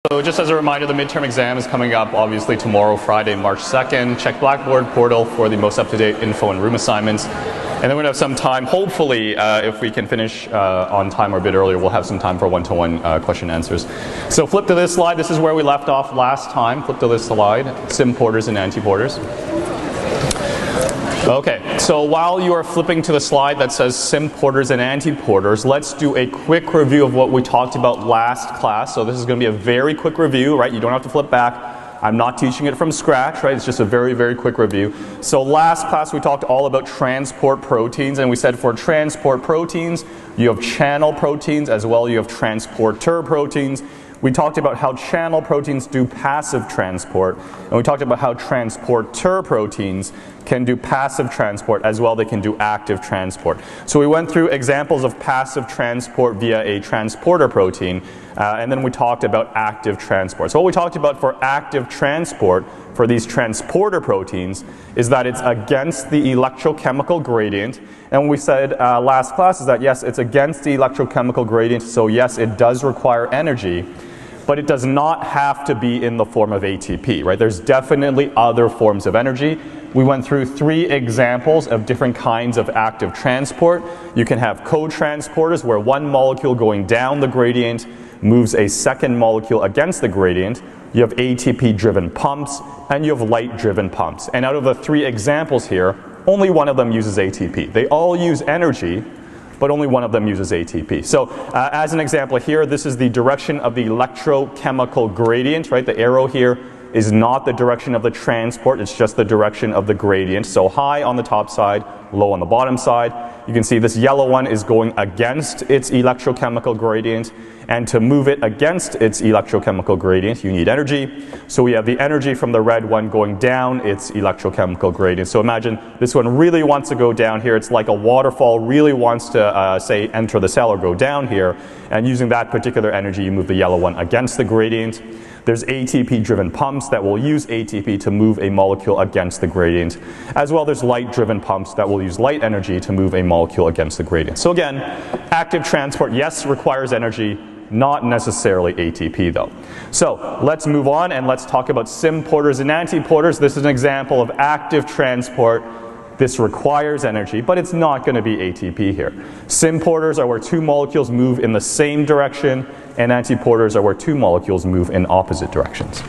So just as a reminder, the midterm exam is coming up obviously tomorrow, Friday, March 2nd. Check Blackboard portal for the most up-to-date info and room assignments. And then we're going to have some time, hopefully, if we can finish on time or a bit earlier, we'll have some time for one-to-one question answers. So flip to this slide. This is where we left off last time. Flip to this slide, sim porters and anti-porters. Okay, so while you are flipping to the slide that says sim porters and anti-porters, let's do a quick review of what we talked about last class. So this is going to be a very quick review, right? You don't have to flip back. I'm not teaching it from scratch, right? It's just a very, very quick review. So last class we talked all about transport proteins, and we said for transport proteins, you have channel proteins as well, you have transporter proteins. We talked about how channel proteins do passive transport, and we talked about how transporter proteins can do passive transport as well, they can do active transport. So we went through examples of passive transport via a transporter protein, and then we talked about active transport. So what we talked about for active transport for these transporter proteins is that it's against the electrochemical gradient, and what we said last class is that yes, it's against the electrochemical gradient, so yes, it does require energy, but it does not have to be in the form of ATP, right? There's definitely other forms of energy. We went through 3 examples of different kinds of active transport. You can have co-transporters where one molecule going down the gradient moves a second molecule against the gradient. You have ATP-driven pumps, and you have light-driven pumps. And out of the 3 examples here, only one of them uses ATP. They all use energy, but only one of them uses ATP. So as an example here, this is the direction of the electrochemical gradient, right? The arrow here is not the direction of the transport, it's just the direction of the gradient. So high on the top side, low on the bottom side. You can see this yellow one is going against its electrochemical gradient, and to move it against its electrochemical gradient, you need energy. So we have the energy from the red one going down its electrochemical gradient. So imagine this one really wants to go down here. It's like a waterfall really wants to, say, enter the cell or go down here. And using that particular energy, you move the yellow one against the gradient. There's ATP-driven pumps that will use ATP to move a molecule against the gradient. As well, there's light-driven pumps that will use light energy to move a molecule against the gradient. So again, active transport, yes, requires energy, not necessarily ATP though. So let's move on and let's talk about sim porters and anti-porters. This is an example of active transport. This requires energy, but it's not going to be ATP here. Sim porters are where 2 molecules move in the same direction, and anti-porters are where 2 molecules move in opposite directions.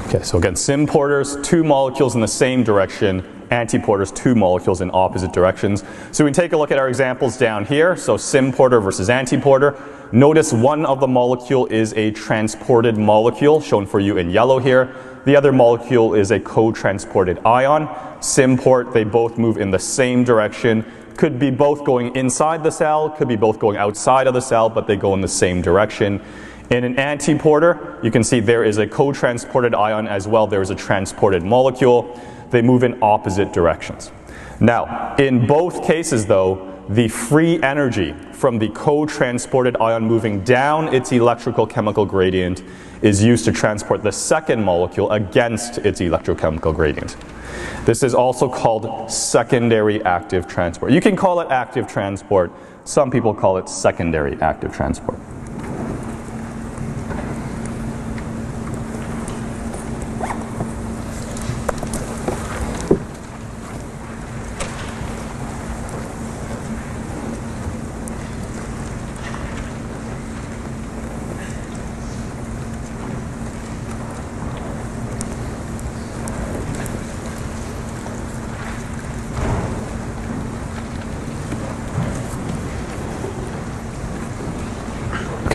Okay, so again, sim porters, 2 molecules in the same direction, anti-porters, 2 molecules in opposite directions. So we can take a look at our examples down here. So sim porter versus anti-porter. Notice one of the molecule is a transported molecule, shown for you in yellow here. The other molecule is a co-transported ion. Sim port, they both move in the same direction. Could be both going inside the cell, could be both going outside of the cell, but they go in the same direction. In an anti-porter, you can see there is a co-transported ion as well. There is a transported molecule. They move in opposite directions. Now, in both cases though, the free energy from the co-transported ion moving down its electrical chemical gradient is used to transport the second molecule against its electrochemical gradient. This is also called secondary active transport. You can call it active transport. Some people call it secondary active transport.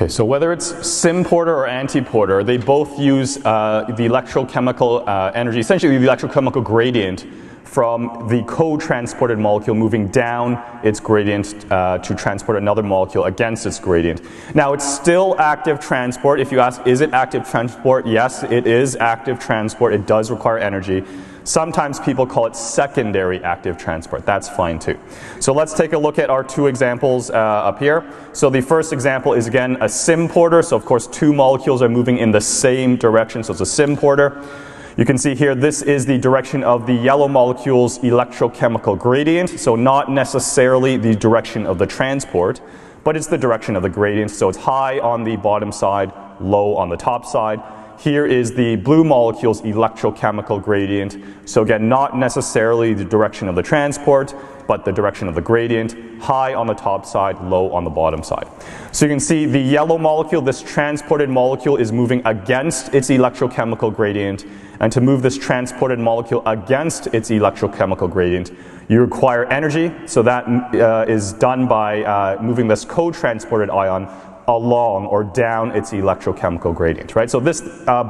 Okay, so whether it's sim porter or anti-porter, they both use the electrochemical energy, essentially the electrochemical gradient from the co-transported molecule moving down its gradient to transport another molecule against its gradient. Now it's still active transport. If you ask, is it active transport? Yes, it is active transport. It does require energy. Sometimes people call it secondary active transport. That's fine too. So let's take a look at our two examples up here. So the first example is again a symporter. So of course two molecules are moving in the same direction. So it's a symporter. You can see here this is the direction of the yellow molecule's electrochemical gradient. So not necessarily the direction of the transport, but it's the direction of the gradient. So it's high on the bottom side, low on the top side. Here is the blue molecule's electrochemical gradient. So again, not necessarily the direction of the transport, but the direction of the gradient, high on the top side, low on the bottom side. So you can see the yellow molecule, this transported molecule, is moving against its electrochemical gradient. And to move this transported molecule against its electrochemical gradient, you require energy. So that is done by moving this co-transported ion along or down its electrochemical gradient, right? So this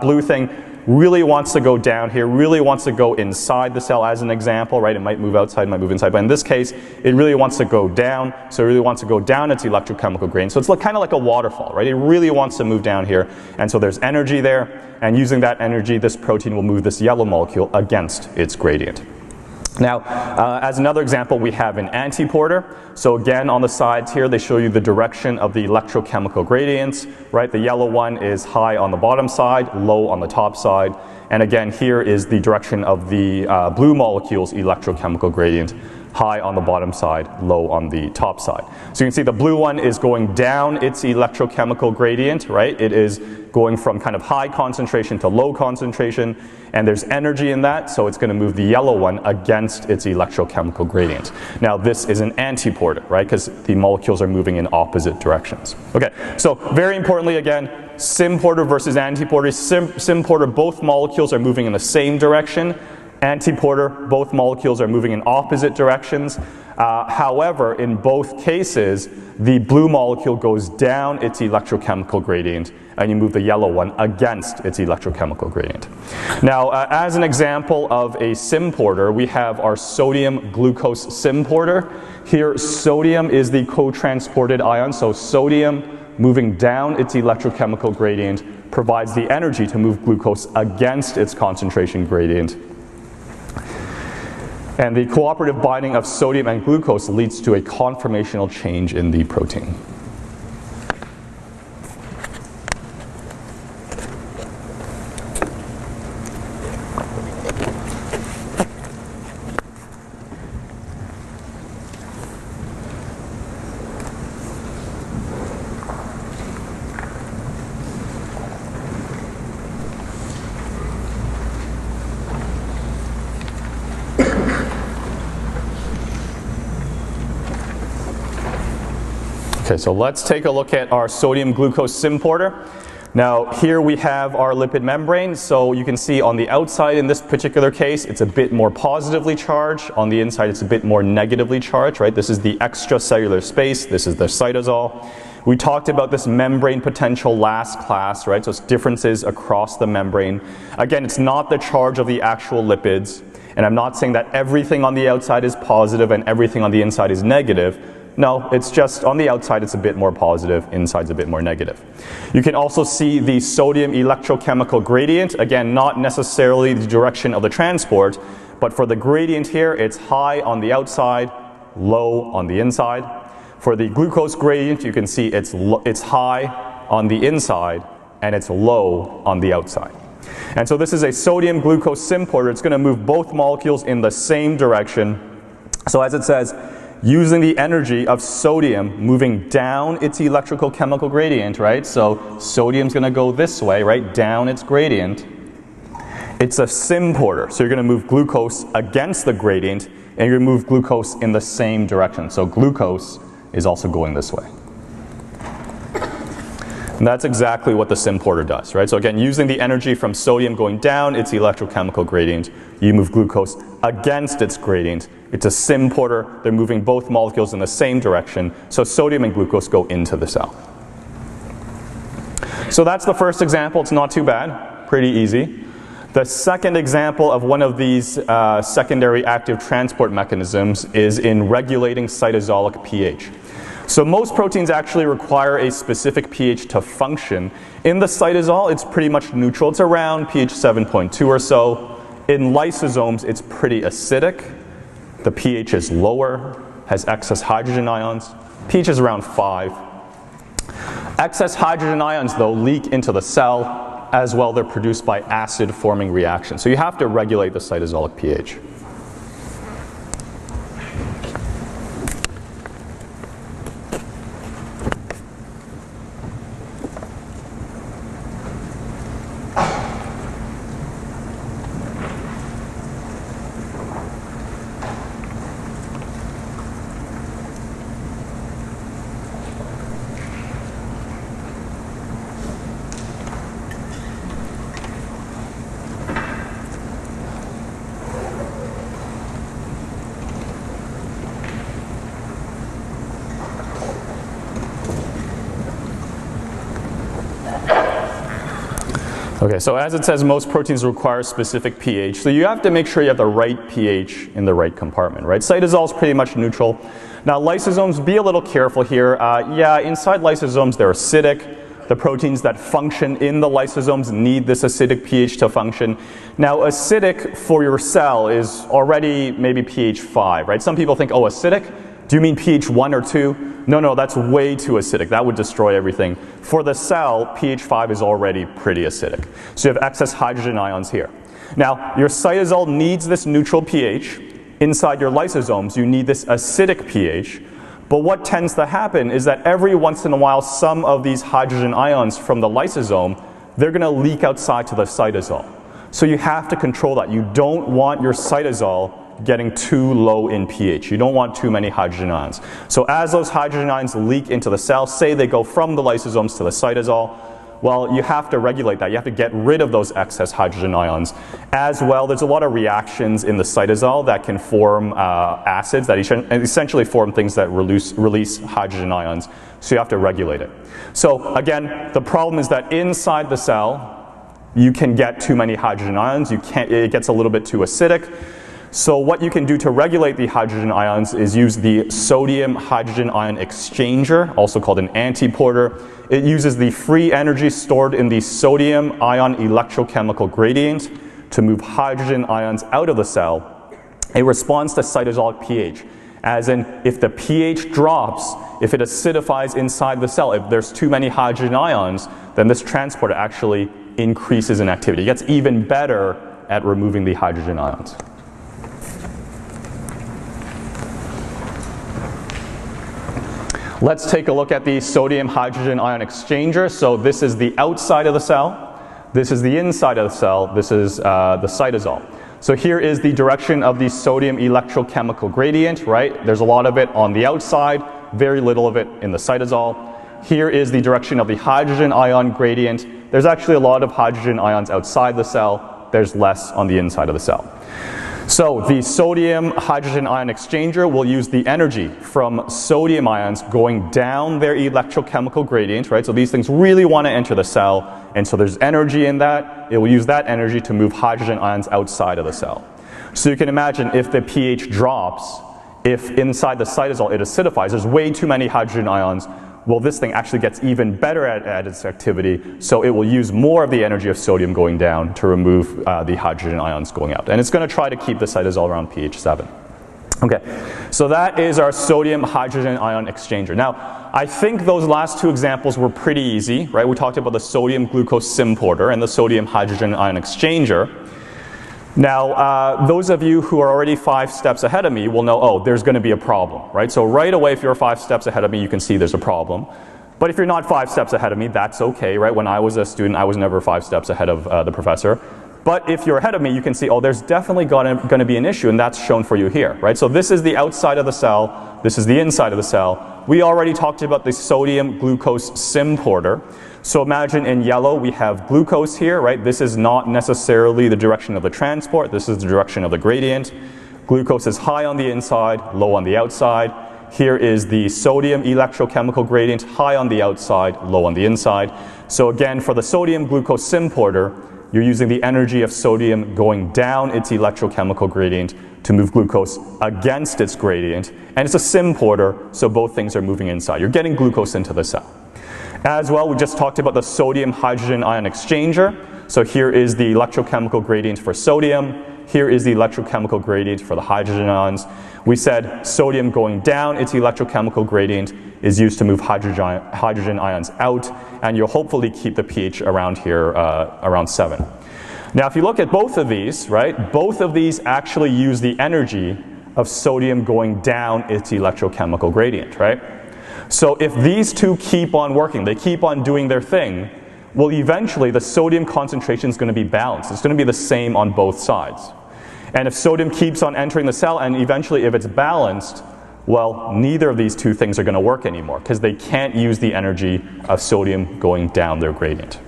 blue thing really wants to go down here, really wants to go inside the cell as an example, right? It might move outside, it might move inside, but in this case, it really wants to go down, so it really wants to go down its electrochemical gradient. So it's kind of like a waterfall, right? It really wants to move down here, and so there's energy there, and using that energy, this protein will move this yellow molecule against its gradient. Now, as another example, we have an antiporter. So again, on the sides here, they show you the direction of the electrochemical gradients, right? The yellow one is high on the bottom side, low on the top side. And again, here is the direction of the blue molecule's electrochemical gradient, high on the bottom side, low on the top side. So you can see the blue one is going down its electrochemical gradient, right? It is going from kind of high concentration to low concentration, and there's energy in that, so it's going to move the yellow one against its electrochemical gradient. Now this is an antiporter, right? Because the molecules are moving in opposite directions. Okay, so very importantly again, symporter versus antiporter. Symporter, both molecules are moving in the same direction. Antiporter, both molecules are moving in opposite directions. However, in both cases, the blue molecule goes down its electrochemical gradient, and you move the yellow one against its electrochemical gradient. Now, as an example of a symporter, we have our sodium-glucose symporter. Here, sodium is the co-transported ion, so sodium moving down its electrochemical gradient provides the energy to move glucose against its concentration gradient. And the cooperative binding of sodium and glucose leads to a conformational change in the protein. Okay, so let's take a look at our sodium-glucose symporter. Now here we have our lipid membrane, so you can see on the outside in this particular case it's a bit more positively charged, on the inside it's a bit more negatively charged, right? This is the extracellular space, this is the cytosol. We talked about this membrane potential last class, right? So it's differences across the membrane. Again, it's not the charge of the actual lipids, and I'm not saying that everything on the outside is positive and everything on the inside is negative. No, it's just on the outside it's a bit more positive, inside's a bit more negative. You can also see the sodium electrochemical gradient. Again, not necessarily the direction of the transport, but for the gradient here, it's high on the outside, low on the inside. For the glucose gradient, you can see it's high on the inside and it's low on the outside. And so this is a sodium-glucose symporter. It's going to move both molecules in the same direction. So as it says, using the energy of sodium moving down its electrical chemical gradient, right? So sodium's going to go this way, right? Down its gradient. It's a symporter. So you're going to move glucose against the gradient, and you're going to move glucose in the same direction. So glucose is also going this way. And that's exactly what the symporter does, right? So again, using the energy from sodium going down its electrochemical gradient, you move glucose against its gradient. It's a symporter. They're moving both molecules in the same direction, so sodium and glucose go into the cell. So that's the first example. It's not too bad, pretty easy. The second example of one of these secondary active transport mechanisms is in regulating cytosolic pH. So most proteins actually require a specific pH to function. In the cytosol, it's pretty much neutral. It's around pH 7.2 or so. In lysosomes, it's pretty acidic. The pH is lower, has excess hydrogen ions. pH is around 5. Excess hydrogen ions, though, leak into the cell. As well, they're produced by acid-forming reactions. So you have to regulate the cytosolic pH. Okay, so as it says, most proteins require specific pH. So you have to make sure you have the right pH in the right compartment, right? Cytosol is pretty much neutral. Now lysosomes, be a little careful here. Yeah, inside lysosomes they're acidic. The proteins that function in the lysosomes need this acidic pH to function. Now acidic for your cell is already maybe pH 5, right? Some people think, oh, acidic? Do you mean pH 1 or 2? No, that's way too acidic. That would destroy everything. For the cell, pH 5 is already pretty acidic. So you have excess hydrogen ions here. Now, your cytosol needs this neutral pH. Inside your lysosomes, you need this acidic pH. But what tends to happen is that every once in a while, some of these hydrogen ions from the lysosome, they're going to leak outside to the cytosol. So you have to control that. You don't want your cytosol getting too low in pH. You don't want too many hydrogen ions. So as those hydrogen ions leak into the cell, say they go from the lysosomes to the cytosol, well, you have to regulate that. You have to get rid of those excess hydrogen ions. As well, there's a lot of reactions in the cytosol that can form acids that essentially form things that release hydrogen ions. So you have to regulate it. So again, the problem is that inside the cell, you can get too many hydrogen ions. It gets a little bit too acidic. So what you can do to regulate the hydrogen ions is use the sodium hydrogen ion exchanger, also called an antiporter. It uses the free energy stored in the sodium ion electrochemical gradient to move hydrogen ions out of the cell. It responds to cytosolic pH, as in if the pH drops, if it acidifies inside the cell, if there's too many hydrogen ions, then this transporter actually increases in activity. It gets even better at removing the hydrogen ions. Let's take a look at the sodium hydrogen ion exchanger. So this is the outside of the cell. This is the inside of the cell. This is the cytosol. So here is the direction of the sodium electrochemical gradient, right? There's a lot of it on the outside, very little of it in the cytosol. Here is the direction of the hydrogen ion gradient. There's actually a lot of hydrogen ions outside the cell. There's less on the inside of the cell. So the sodium hydrogen ion exchanger will use the energy from sodium ions going down their electrochemical gradient, right? So these things really want to enter the cell, and so there's energy in that. It will use that energy to move hydrogen ions outside of the cell. So you can imagine if the pH drops, if inside the cytosol it acidifies, there's way too many hydrogen ions, well, this thing actually gets even better at its activity, so it will use more of the energy of sodium going down to remove the hydrogen ions going out. And it's going to try to keep the cytosol around pH 7. Okay, so that is our sodium hydrogen ion exchanger. Now, I think those last two examples were pretty easy, right? We talked about the sodium glucose symporter and the sodium hydrogen ion exchanger. Now, those of you who are already 5 steps ahead of me will know, oh, there's going to be a problem, right? So right away, if you're 5 steps ahead of me, you can see there's a problem. But if you're not 5 steps ahead of me, that's okay, right? When I was a student, I was never 5 steps ahead of the professor. But if you're ahead of me, you can see, oh, there's definitely going to be an issue, and that's shown for you here, right? So this is the outside of the cell. This is the inside of the cell. We already talked about the sodium glucose symporter. So imagine in yellow we have glucose here, right? This is not necessarily the direction of the transport. This is the direction of the gradient. Glucose is high on the inside, low on the outside. Here is the sodium electrochemical gradient, high on the outside, low on the inside. So again, for the sodium glucose symporter, you're using the energy of sodium going down its electrochemical gradient to move glucose against its gradient. And it's a SIM porter, so both things are moving inside. You're getting glucose into the cell. As well, we just talked about the sodium hydrogen ion exchanger. So here is the electrochemical gradient for sodium. Here is the electrochemical gradient for the hydrogen ions. We said sodium going down its electrochemical gradient is used to move hydrogen ions out, and you'll hopefully keep the pH around here, around 7. Now if you look at both of these, right, both of these actually use the energy of sodium going down its electrochemical gradient, right? So if these two keep on working, they keep on doing their thing, well, eventually the sodium concentration is going to be balanced. It's going to be the same on both sides. And if sodium keeps on entering the cell, and eventually if it's balanced, well, neither of these two things are going to work anymore because they can't use the energy of sodium going down their gradient.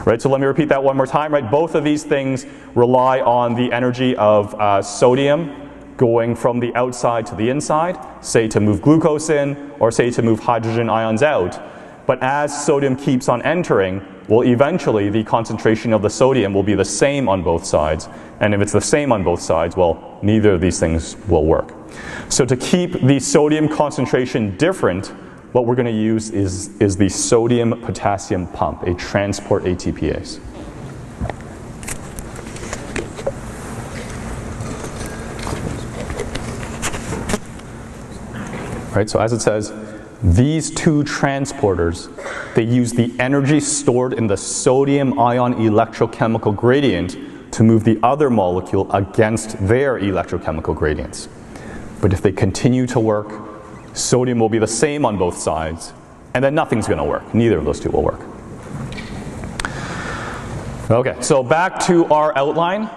Right, so let me repeat that one more time. Right, both of these things rely on the energy of sodium going from the outside to the inside, say to move glucose in, or say to move hydrogen ions out. But as sodium keeps on entering, well, eventually the concentration of the sodium will be the same on both sides. And if it's the same on both sides, well, neither of these things will work. So to keep the sodium concentration different, what we're going to use is the sodium-potassium pump, a transport ATPase. Right, so as it says, these two transporters, they use the energy stored in the sodium ion electrochemical gradient to move the other molecule against their electrochemical gradients. But if they continue to work, sodium will be the same on both sides, and then nothing's going to work. Neither of those two will work. Okay, so back to our outline.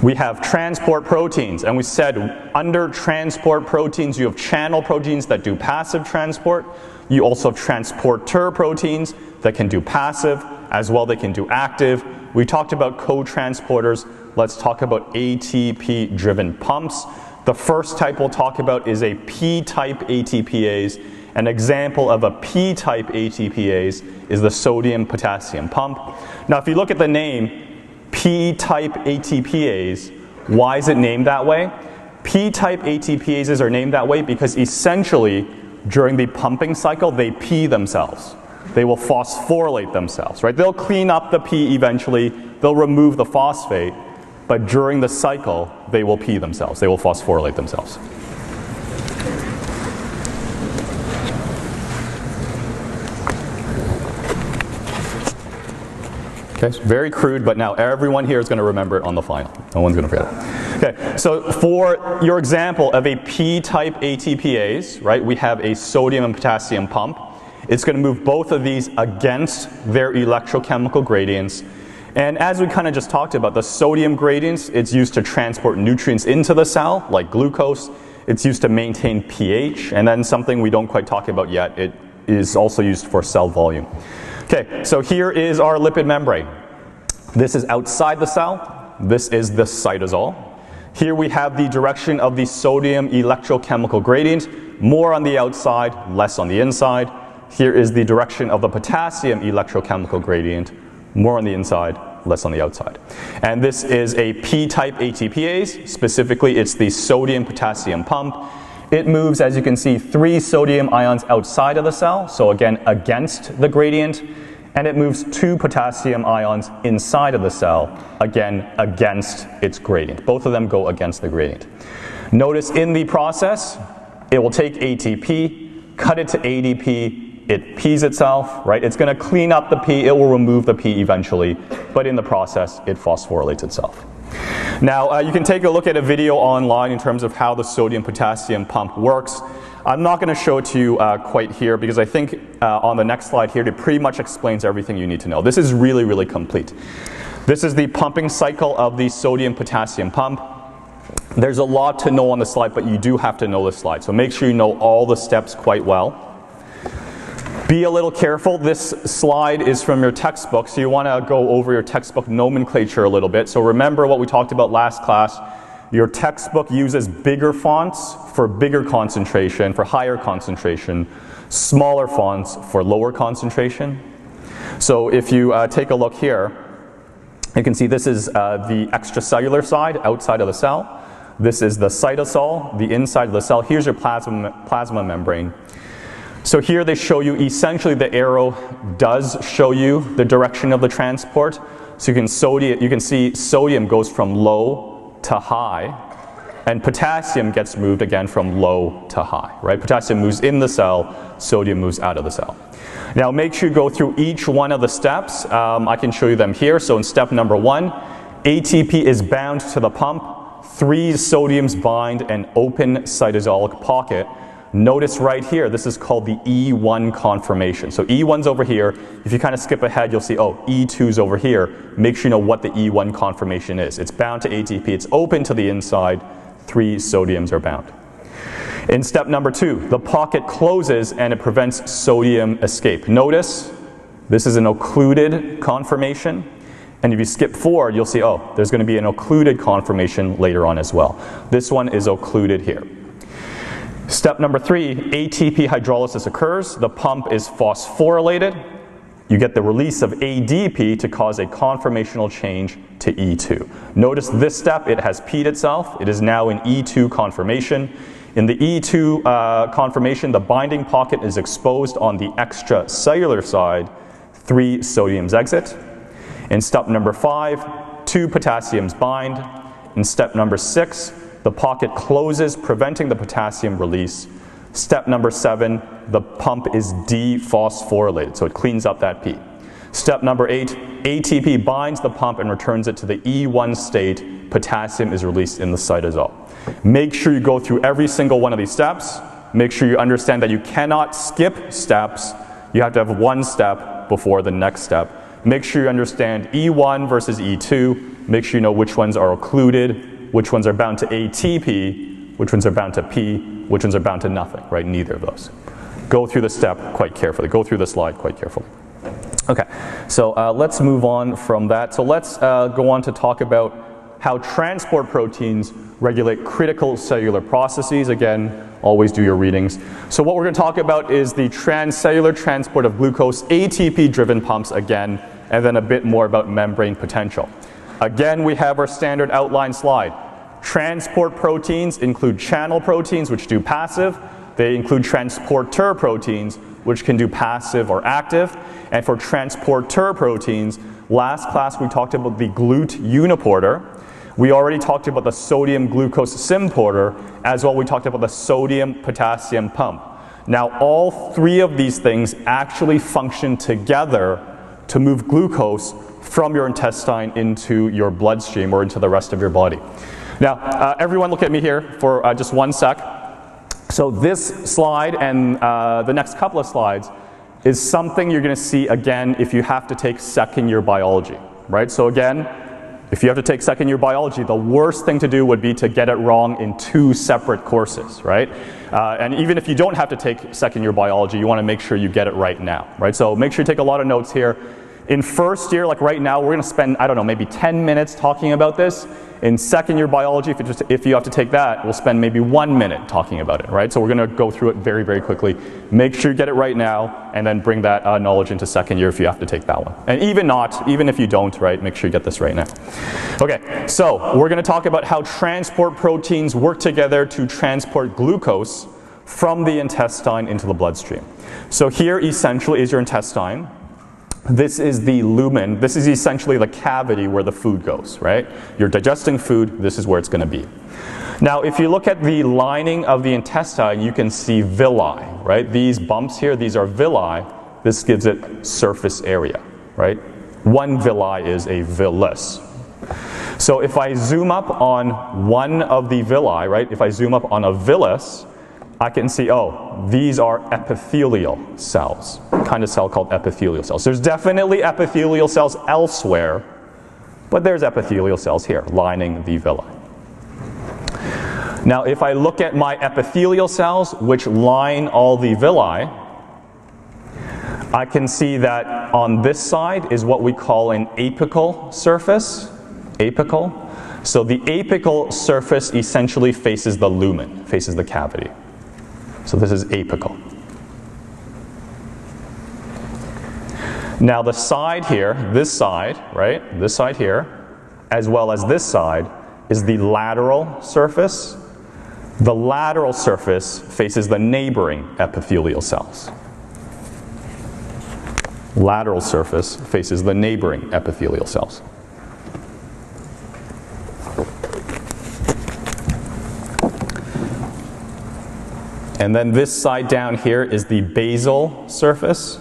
We have transport proteins, and we said under transport proteins you have channel proteins that do passive transport. You also have transporter proteins that can do passive, as well they can do active. We talked about co-transporters. Let's talk about ATP-driven pumps. The first type we'll talk about is a P-type ATPase. An example of a P-type ATPase is the sodium-potassium pump. Now if you look at the name, P-type ATPase, why is it named that way? P-type ATPases are named that way because essentially during the pumping cycle they pee themselves. They will phosphorylate themselves, right? They'll clean up the pee eventually, they'll remove the phosphate, but during the cycle they will pee themselves, they will phosphorylate themselves. Okay, so very crude, but now everyone here is going to remember it on the final. No one's going to forget it. Okay, so for your example of a P-type ATPase, right, we have a sodium and potassium pump. It's going to move both of these against their electrochemical gradients. And as we kind of just talked about, the sodium gradients, it's used to transport nutrients into the cell, like glucose. It's used to maintain pH, and then something we don't quite talk about yet, it is also used for cell volume. Okay, so here is our lipid membrane. This is outside the cell. This is the cytosol. Here we have the direction of the sodium electrochemical gradient, more on the outside, less on the inside. Here is the direction of the potassium electrochemical gradient, more on the inside, less on the outside. And this is a P-type ATPase. Specifically, it's the sodium-potassium pump. It moves, as you can see, 3 sodium ions outside of the cell, so again, against the gradient. And it moves 2 potassium ions inside of the cell, again, against its gradient. Both of them go against the gradient. Notice in the process, it will take ATP, cut it to ADP, it pees itself, right? It's going to clean up the pee, it will remove the pee eventually, but in the process, it phosphorylates itself. Now, you can take a look at a video online in terms of how the sodium-potassium pump works. I'm not going to show it to you quite here because I think on the next slide here it pretty much explains everything you need to know. This is really, really complete. This is the pumping cycle of the sodium-potassium pump. There's a lot to know on the slide, but you do have to know this slide. So make sure you know all the steps quite well. Be a little careful. This slide is from your textbook, so you want to go over your textbook nomenclature a little bit. So remember what we talked about last class. Your textbook uses bigger fonts for bigger concentration, for higher concentration, smaller fonts for lower concentration. So if you take a look here, You can see this is the extracellular side, outside of the cell. This is the cytosol, the inside of the cell. Here's your plasma membrane. So here they show you, essentially the arrow does show you the direction of the transport. So you can see sodium goes from low to high, and potassium gets moved again from low to high, right? Potassium moves in the cell, sodium moves out of the cell. Now make sure you go through each one of the steps. I can show you them here. So in step number 1, ATP is bound to the pump, 3 sodiums bind an open cytosolic pocket. Notice right here, this is called the E1 conformation. So E1's over here. If you kind of skip ahead, you'll see, oh, E2's over here. Make sure you know what the E1 conformation is. It's bound to ATP, it's open to the inside, 3 sodiums are bound. In step number 2, the pocket closes and it prevents sodium escape. Notice, this is an occluded conformation. And if you skip forward, you'll see, oh, there's going to be an occluded conformation later on as well. This one is occluded here. Step number 3, ATP hydrolysis occurs. The pump is phosphorylated. You get the release of ADP to cause a conformational change to E2. Notice this step, it has P'd itself. It is now in E2 conformation. In the E2 conformation, the binding pocket is exposed on the extracellular side. 3 sodiums exit. In step number 5, 2 potassiums bind. In step number 6, the pocket closes, preventing the potassium release. Step number 7, the pump is dephosphorylated, so it cleans up that P. Step number 8, ATP binds the pump and returns it to the E1 state. Potassium is released in the cytosol. Make sure you go through every single one of these steps. Make sure you understand that you cannot skip steps. You have to have one step before the next step. Make sure you understand E1 versus E2. Make sure you know which ones are occluded, which ones are bound to ATP, which ones are bound to P, which ones are bound to nothing, right? Neither of those. Go through the step quite carefully. Go through the slide quite carefully. Okay, so let's move on from that. So let's go on to talk about how transport proteins regulate critical cellular processes. Again, always do your readings. So what we're going to talk about is the transcellular transport of glucose, ATP-driven pumps again, and then a bit more about membrane potential. Again, we have our standard outline slide. Transport proteins include channel proteins, which do passive. They include transporter proteins, which can do passive or active. And for transporter proteins, last class we talked about the GLUT uniporter. We already talked about the sodium glucose symporter. As well, we talked about the sodium potassium pump. Now, all 3 of these things actually function together to move glucose from your intestine into your bloodstream or into the rest of your body. Now, everyone look at me here for just one sec. So this slide and the next couple of slides is something you're going to see again if you have to take second year biology, right? So again, if you have to take second year biology, the worst thing to do would be to get it wrong in 2 separate courses, right? And even if you don't have to take second year biology, you want to make sure you get it right now, right? So make sure you take a lot of notes here. In first year, like right now, we're going to spend, I don't know, maybe 10 minutes talking about this. In second year biology, if you have to take that, we'll spend maybe 1 minute talking about it, right? So we're going to go through it very, very quickly. Make sure you get it right now, and then bring that knowledge into second year if you have to take that one. And even if you don't, right, make sure you get this right now. Okay, so we're going to talk about how transport proteins work together to transport glucose from the intestine into the bloodstream. So here essentially is your intestine. This is the lumen. This is essentially the cavity where the food goes, right? You're digesting food, this is where it's going to be. Now, if you look at the lining of the intestine, you can see villi, right? These bumps here, these are villi. This gives it surface area, right? One villi is a villus. So if I zoom up on one of the villi, right? If I zoom up on a villus, I can see, oh, these are epithelial cells. Kind of cell called epithelial cells. There's definitely epithelial cells elsewhere, but there's epithelial cells here lining the villi. Now, if I look at my epithelial cells, which line all the villi, I can see that on this side is what we call an apical surface. Apical. So the apical surface essentially faces the lumen, faces the cavity. So this is apical. Now the side here, this side, right, this side here, as well as this side, is the lateral surface. The lateral surface faces the neighboring epithelial cells. Lateral surface faces the neighboring epithelial cells. And then this side down here is the basal surface.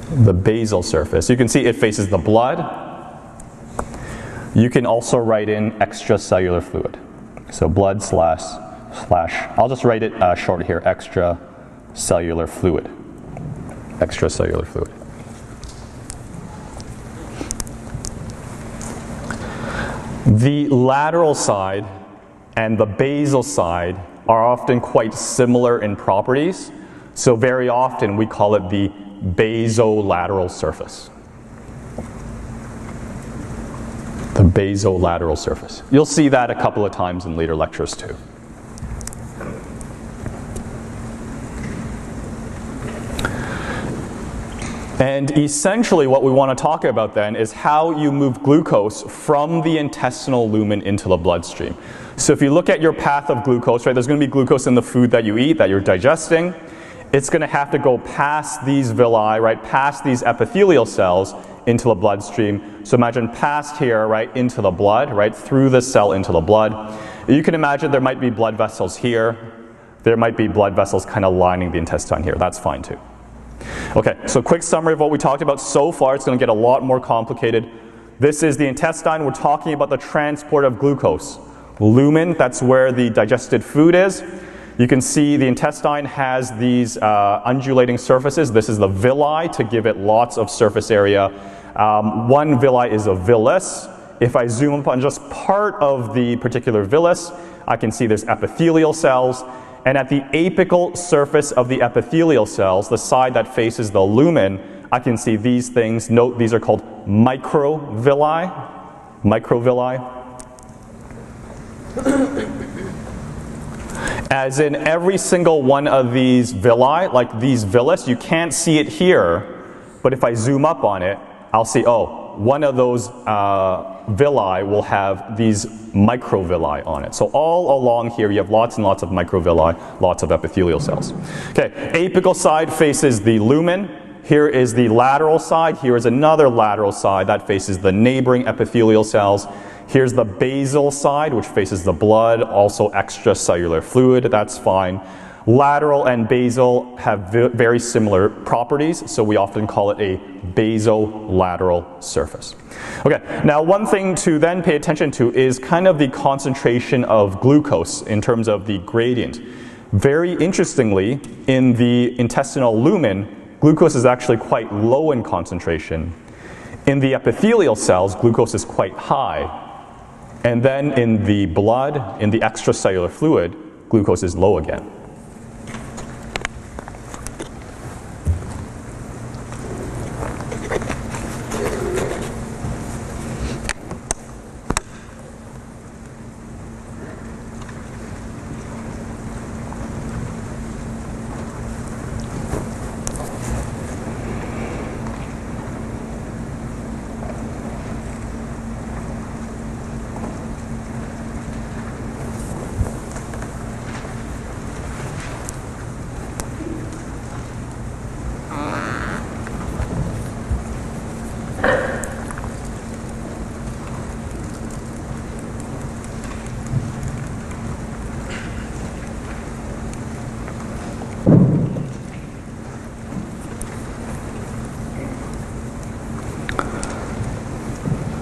The basal surface. You can see it faces the blood. You can also write in extracellular fluid. So blood slash, I'll just write it short here, extracellular fluid. Extracellular fluid. The lateral side and the basal side are often quite similar in properties. So very often we call it the basolateral surface. The basolateral surface. You'll see that a couple of times in later lectures too. And essentially what we want to talk about then is how you move glucose from the intestinal lumen into the bloodstream. So if you look at your path of glucose, right, there's going to be glucose in the food that you eat, that you're digesting. It's going to have to go past these villi, right, past these epithelial cells into the bloodstream. So imagine past here, right, into the blood, right, through the cell into the blood. You can imagine there might be blood vessels here. There might be blood vessels kind of lining the intestine here. That's fine too. Okay, so quick summary of what we talked about so far. It's going to get a lot more complicated. This is the intestine. We're talking about the transport of glucose. Lumen, that's where the digested food is. You can see the intestine has these undulating surfaces. This is the villi to give it lots of surface area. One villi is a villus. If I zoom up on just part of the particular villus, I can see there's epithelial cells. And at the apical surface of the epithelial cells, the side that faces the lumen, I can see these things. Note these are called microvilli. Microvilli. As in every single one of these villi, like these villus, you can't see it here, but if I zoom up on it, I'll see, oh, one of those villi will have these microvilli on it. So all along here, you have lots and lots of microvilli, lots of epithelial cells. Okay, apical side faces the lumen. Here is the lateral side. Here is another lateral side that faces the neighboring epithelial cells. Here's the basal side, which faces the blood, also extracellular fluid, that's fine. Lateral and basal have very similar properties, so we often call it a basolateral surface. Okay, now one thing to then pay attention to is kind of the concentration of glucose in terms of the gradient. Very interestingly, in the intestinal lumen, glucose is actually quite low in concentration. In the epithelial cells, glucose is quite high. And then in the blood, in the extracellular fluid, glucose is low again.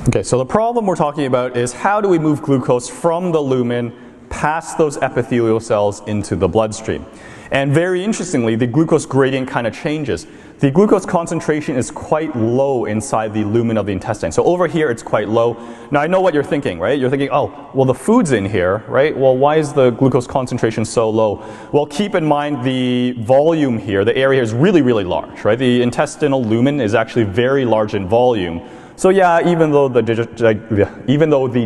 Okay, so the problem we're talking about is how do we move glucose from the lumen past those epithelial cells into the bloodstream? And very interestingly, the glucose gradient kind of changes. The glucose concentration is quite low inside the lumen of the intestine. So over here it's quite low. Now I know what you're thinking, right? You're thinking, oh, well the food's in here, right? Well, why is the glucose concentration so low? Well, keep in mind the volume here, the area is really, really large, right? The intestinal lumen is actually very large in volume. So yeah, even though the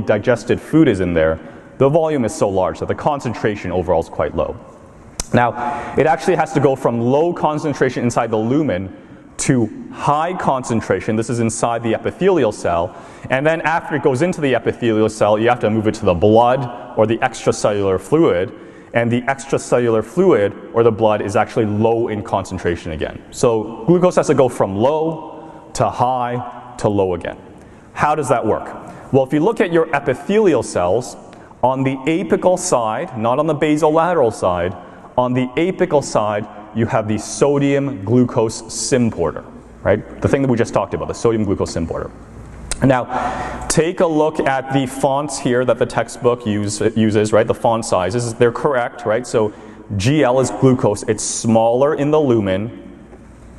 digested food is in there, the volume is so large that the concentration overall is quite low. Now, it actually has to go from low concentration inside the lumen to high concentration. This is inside the epithelial cell. And then after it goes into the epithelial cell, you have to move it to the blood or the extracellular fluid. And the extracellular fluid or the blood is actually low in concentration again. So glucose has to go from low to high to low again. How does that work? Well, if you look at your epithelial cells, on the apical side, not on the basolateral side, on the apical side, you have the sodium glucose symporter, right? The thing that we just talked about, the sodium glucose symporter. Now, take a look at the fonts here that the textbook uses, right? The font sizes, they're correct, right? So GL is glucose, it's smaller in the lumen,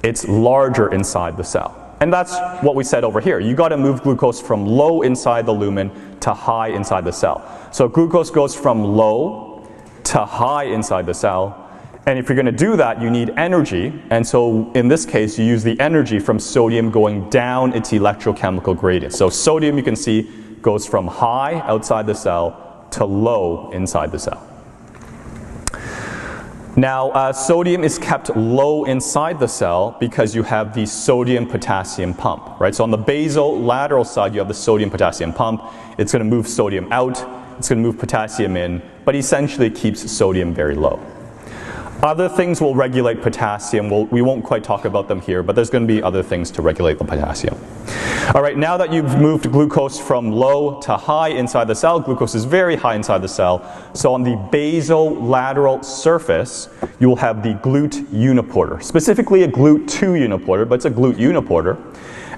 it's larger inside the cell. And that's what we said over here. You got to move glucose from low inside the lumen to high inside the cell. So glucose goes from low to high inside the cell. And if you're going to do that, you need energy. And so in this case, you use the energy from sodium going down its electrochemical gradient. So sodium, you can see, goes from high outside the cell to low inside the cell. Now, sodium is kept low inside the cell because you have the sodium-potassium pump, right? So on the basolateral side, you have the sodium-potassium pump. It's going to move sodium out, it's going to move potassium in, but essentially keeps sodium very low. Other things will regulate potassium. We won't quite talk about them here, but there's going to be other things to regulate the potassium. All right, now that you've moved glucose from low to high inside the cell, glucose is very high inside the cell. So on the basolateral surface, you will have the GLUT uniporter, specifically a GLUT2 uniporter, but it's a GLUT uniporter.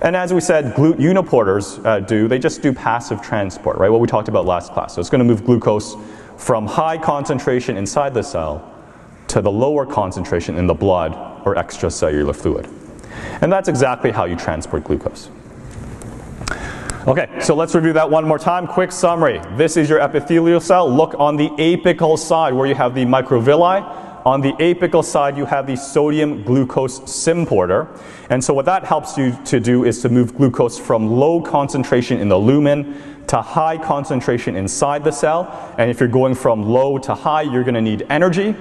And as we said, GLUT uniporters they just do passive transport, right? What we talked about last class. So it's going to move glucose from high concentration inside the cell to the lower concentration in the blood or extracellular fluid. And that's exactly how you transport glucose. Okay, so let's review that one more time. Quick summary. This is your epithelial cell. Look on the apical side where you have the microvilli. On the apical side, you have the sodium glucose symporter. And so what that helps you to do is to move glucose from low concentration in the lumen to high concentration inside the cell. And if you're going from low to high, you're going to need energy.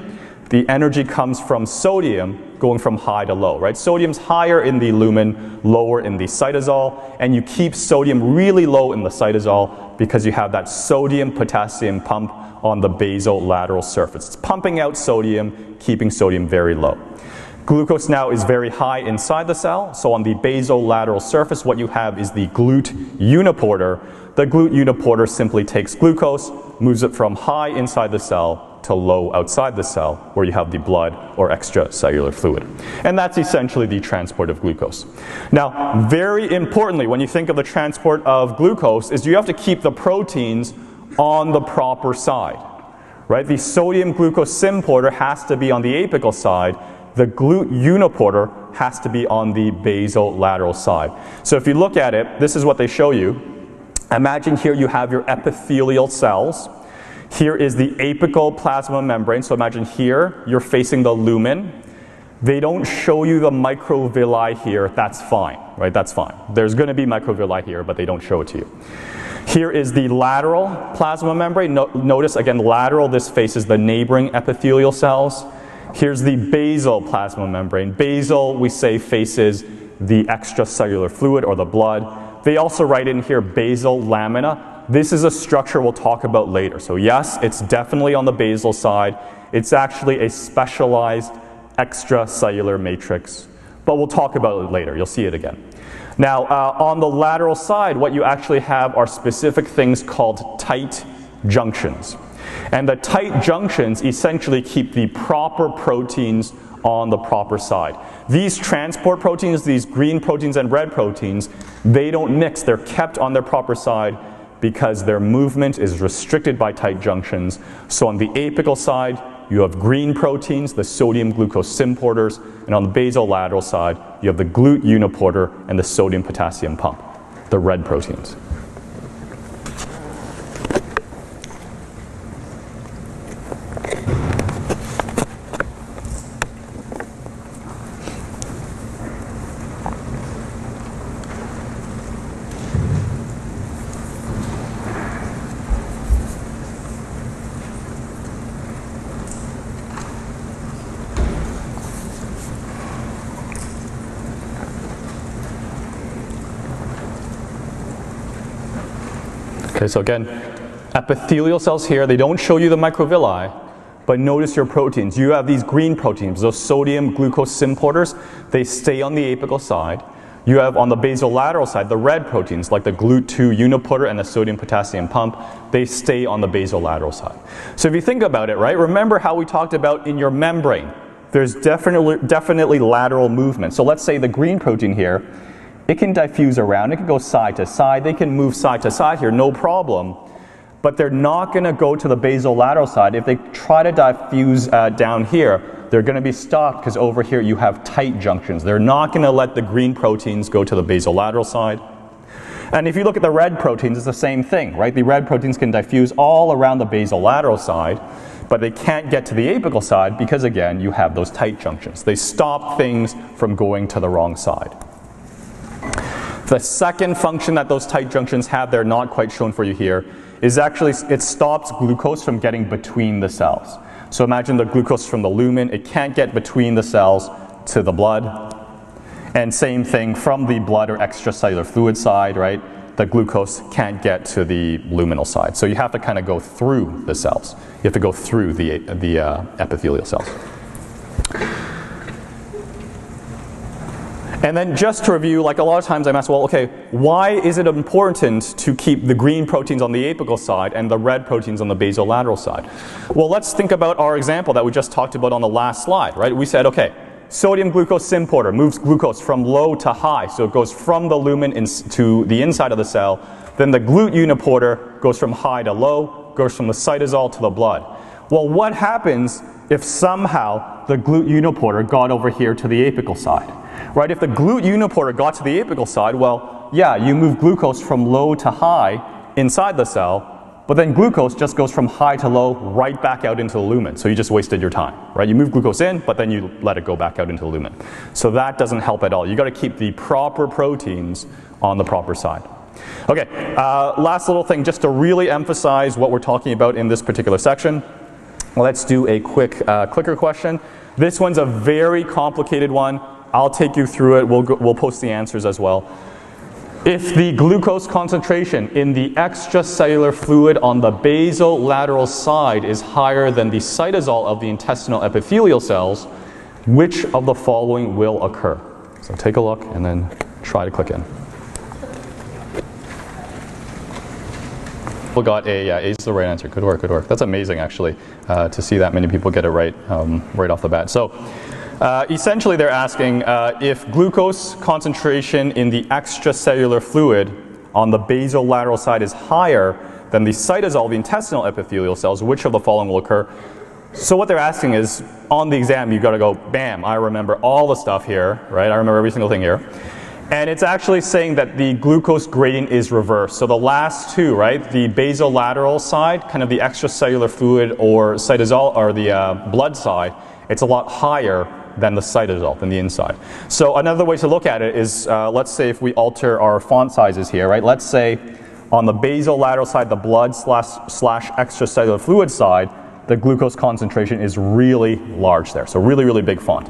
The energy comes from sodium going from high to low, right? Sodium's higher in the lumen, lower in the cytosol, and you keep sodium really low in the cytosol because you have that sodium-potassium pump on the basolateral surface. It's pumping out sodium, keeping sodium very low. Glucose now is very high inside the cell, so on the basolateral surface what you have is the GLUT uniporter. The GLUT uniporter simply takes glucose, moves it from high inside the cell to low outside the cell where you have the blood or extracellular fluid. And that's essentially the transport of glucose. Now, very importantly, when you think of the transport of glucose, is you have to keep the proteins on the proper side, right? The sodium glucose symporter has to be on the apical side. The GLUT uniporter has to be on the basolateral side. So if you look at it, this is what they show you. Imagine here you have your epithelial cells. Here is the apical plasma membrane. So imagine here, you're facing the lumen. They don't show you the microvilli here. That's fine, right? That's fine. There's going to be microvilli here, but they don't show it to you. Here is the lateral plasma membrane. Notice, again, lateral, this faces the neighboring epithelial cells. Here's the basal plasma membrane. Basal, we say, faces the extracellular fluid or the blood. They also write in here basal lamina. This is a structure we'll talk about later. So yes, it's definitely on the basal side. It's actually a specialized extracellular matrix, but we'll talk about it later. You'll see it again. Now, on the lateral side, what you actually have are specific things called tight junctions. And the tight junctions essentially keep the proper proteins on the proper side. These transport proteins, these green proteins and red proteins, they don't mix. They're kept on their proper side because their movement is restricted by tight junctions. So on the apical side, you have green proteins, the sodium glucose symporters, and on the basolateral side, you have the GLUT uniporter and the sodium potassium pump, the red proteins. Okay, so again, epithelial cells here, they don't show you the microvilli, but notice your proteins. You have these green proteins, those sodium glucose symporters, they stay on the apical side. You have on the basolateral side the red proteins like the GLUT2 uniporter and the sodium potassium pump, they stay on the basolateral side. So if you think about it, right, remember how we talked about in your membrane, there's definitely lateral movement. So let's say the green protein here, it can diffuse around, it can go side to side, they can move side to side here, no problem. But they're not going to go to the basolateral side. If they try to diffuse down here, they're going to be stopped because over here you have tight junctions. They're not going to let the green proteins go to the basolateral side. And if you look at the red proteins, it's the same thing, right? The red proteins can diffuse all around the basolateral side, but they can't get to the apical side because, again, you have those tight junctions. They stop things from going to the wrong side. The second function that those tight junctions have, they're not quite shown for you here, is actually it stops glucose from getting between the cells. So imagine the glucose from the lumen, it can't get between the cells to the blood. And same thing from the blood or extracellular fluid side, right? The glucose can't get to the luminal side. So you have to kind of go through the cells. You have to go through the epithelial cells. And then just to review, like a lot of times I'm asked, well, okay, why is it important to keep the green proteins on the apical side and the red proteins on the basolateral side? Well, let's think about our example that we just talked about on the last slide, right? We said, okay, sodium glucose symporter moves glucose from low to high, so it goes from the lumen to the inside of the cell. Then the GLUT uniporter goes from high to low, goes from the cytosol to the blood. Well, what happens if somehow the GLUT uniporter got over here to the apical side? Right, if the GLUT uniporter got to the apical side, well, yeah, you move glucose from low to high inside the cell, but then glucose just goes from high to low right back out into the lumen. So you just wasted your time, right? You move glucose in, but then you let it go back out into the lumen. So that doesn't help at all. You got to keep the proper proteins on the proper side. Okay, last little thing just to really emphasize what we're talking about in this particular section. Let's do a quick clicker question. This one's a very complicated one. I'll take you through it. We'll post the answers as well. If the glucose concentration in the extracellular fluid on the basolateral side is higher than the cytosol of the intestinal epithelial cells, which of the following will occur? So take a look and then try to click in. People got A, yeah, A is the right answer. Good work, good work. That's amazing actually to see that many people get it right right off the bat. So essentially they're asking if glucose concentration in the extracellular fluid on the basolateral side is higher than the cytosol of the intestinal epithelial cells, which of the following will occur? So what they're asking is, on the exam you've got to go, bam, I remember all the stuff here, right? I remember every single thing here. And it's actually saying that the glucose gradient is reversed. So the last two, right, the basolateral side, kind of the extracellular fluid or cytosol, or the blood side, it's a lot higher than the cytosol, than the inside. So another way to look at it is, let's say if we alter our font sizes here, right? Let's say on the basolateral side, the blood slash extracellular fluid side, the glucose concentration is really large there. So really, really big font.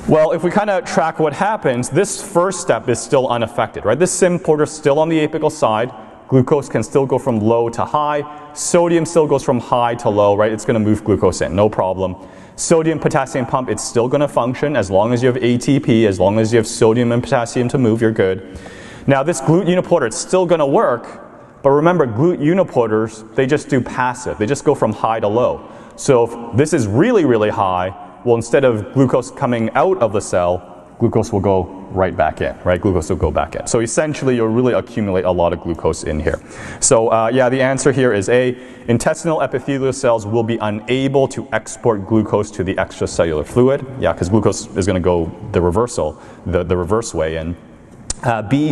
Well, if we kind of track what happens, this first step is still unaffected, right? This symporter is still on the apical side. Glucose can still go from low to high. Sodium still goes from high to low, right? It's going to move glucose in, no problem. Sodium potassium pump, it's still going to function as long as you have ATP, as long as you have sodium and potassium to move, you're good. Now this GLUT uniporter, it's still going to work, but remember GLUT uniporters, they just do passive. They just go from high to low. So if this is really, really high, well, instead of glucose coming out of the cell, glucose will go right back in, right? Glucose will go back in. So essentially, you'll really accumulate a lot of glucose in here. So yeah, the answer here is A. Intestinal epithelial cells will be unable to export glucose to the extracellular fluid. Yeah, because glucose is going to go the reverse way in. B,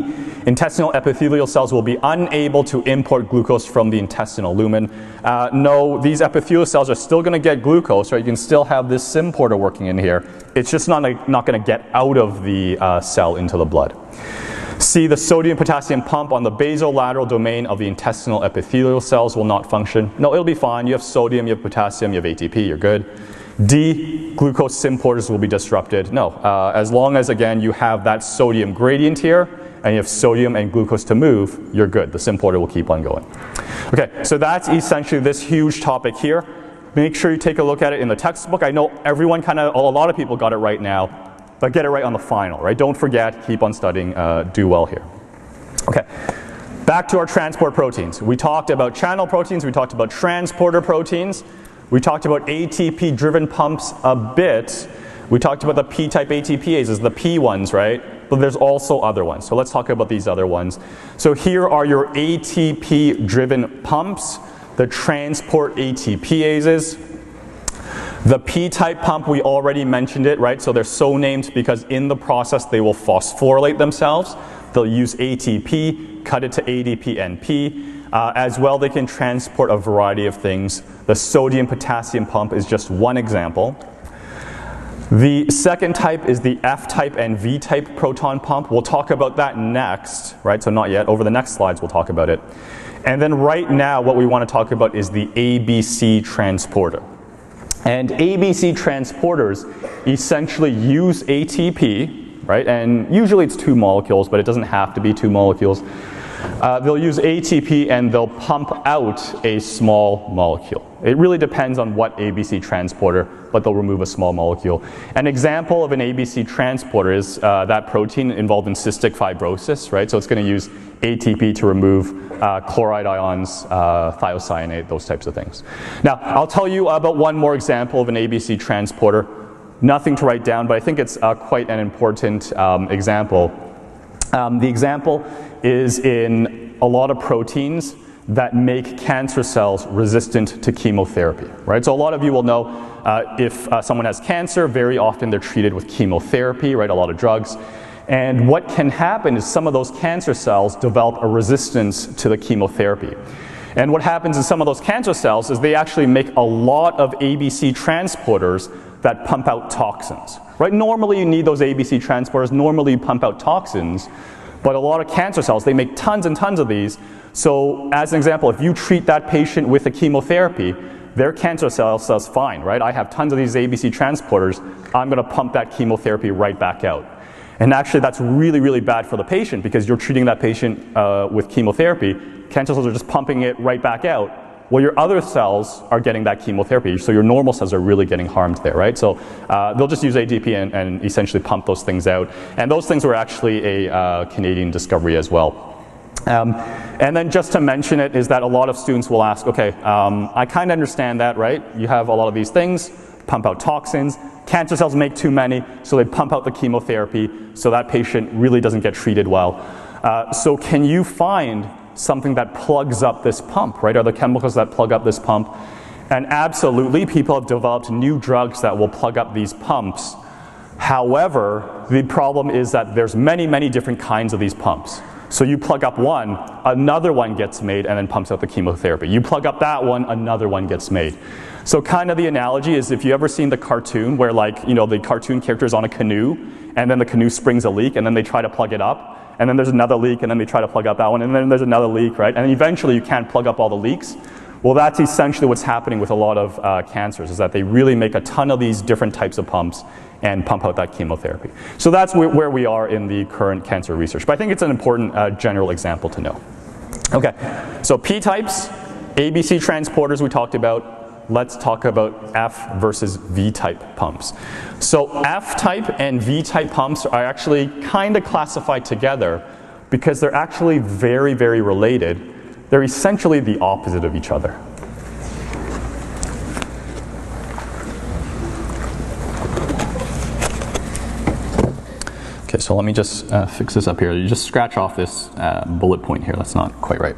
intestinal epithelial cells will be unable to import glucose from the intestinal lumen. No, these epithelial cells are still going to get glucose, right? You can still have this symporter working in here. It's just not going to get out of the cell into the blood. C, the sodium potassium pump on the basolateral domain of the intestinal epithelial cells will not function. No, it'll be fine. You have sodium, you have potassium, you have ATP, you're good. D, glucose symporters will be disrupted. No, as long as, again, you have that sodium gradient here, and you have sodium and glucose to move, you're good. The symporter will keep on going. Okay, so that's essentially this huge topic here. Make sure you take a look at it in the textbook. I know everyone a lot of people got it right now, but get it right on the final, right? Don't forget, keep on studying, do well here. Okay, back to our transport proteins. We talked about channel proteins, we talked about transporter proteins, we talked about ATP-driven pumps a bit. We talked about the P-type ATPases, the P ones, right? But there's also other ones. So let's talk about these other ones. So here are your ATP-driven pumps, the transport ATPases. The P-type pump, we already mentioned it, right? So they're so named because in the process they will phosphorylate themselves. They'll use ATP, cut it to ADP and P. As well, they can transport a variety of things. The sodium-potassium pump is just one example. The second type is the F-type and V-type proton pump. We'll talk about that next, right? So not yet. Over the next slides, we'll talk about it. And then right now, what we want to talk about is the ABC transporter. And ABC transporters essentially use ATP, right? And usually it's 2 molecules, but it doesn't have to be 2 molecules. They'll use ATP and they'll pump out a small molecule. It really depends on what ABC transporter, but they'll remove a small molecule. An example of an ABC transporter is that protein involved in cystic fibrosis, right? So it's going to use ATP to remove chloride ions, thiocyanate, those types of things. Now, I'll tell you about one more example of an ABC transporter. Nothing to write down, but I think it's quite an important example. The example is in a lot of proteins that make cancer cells resistant to chemotherapy, right? So a lot of you will know if someone has cancer, very often they're treated with chemotherapy, right? A lot of drugs. And what can happen is some of those cancer cells develop a resistance to the chemotherapy. And what happens in some of those cancer cells is they actually make a lot of ABC transporters that pump out toxins, right? Normally you need those ABC transporters, normally you pump out toxins, but a lot of cancer cells, they make tons and tons of these. So as an example, if you treat that patient with a chemotherapy, their cancer cell says, fine, right? I have tons of these ABC transporters, I'm gonna pump that chemotherapy right back out. And actually that's really, really bad for the patient because you're treating that patient with chemotherapy, cancer cells are just pumping it right back out. Well, your other cells are getting that chemotherapy, so your normal cells are really getting harmed there, right? So they'll just use ATP and essentially pump those things out. And those things were actually a Canadian discovery as well. And then just to mention it is that a lot of students will ask, okay, I kind of understand that, right? You have a lot of these things, pump out toxins, cancer cells make too many, so they pump out the chemotherapy, so that patient really doesn't get treated well. So can you find something that plugs up this pump, right? Are there chemicals that plug up this pump? And absolutely, people have developed new drugs that will plug up these pumps. However, the problem is that there's many, many different kinds of these pumps. So you plug up one, another one gets made and then pumps out the chemotherapy. You plug up that one, another one gets made. So kind of the analogy is if you ever seen the cartoon where the cartoon character's on a canoe and then the canoe springs a leak and then they try to plug it up, and then there's another leak, and then they try to plug up that one, and then there's another leak, right? And eventually you can't plug up all the leaks. Well, that's essentially what's happening with a lot of cancers, is that they really make a ton of these different types of pumps and pump out that chemotherapy. So that's where we are in the current cancer research. But I think it's an important general example to know. Okay, so P-types, ABC transporters we talked about. Let's talk about F versus V-type pumps. So F-type and V-type pumps are actually kind of classified together because they're actually very, very related. They're essentially the opposite of each other. Okay, so let me just fix this up here. You just scratch off this bullet point here. That's not quite right.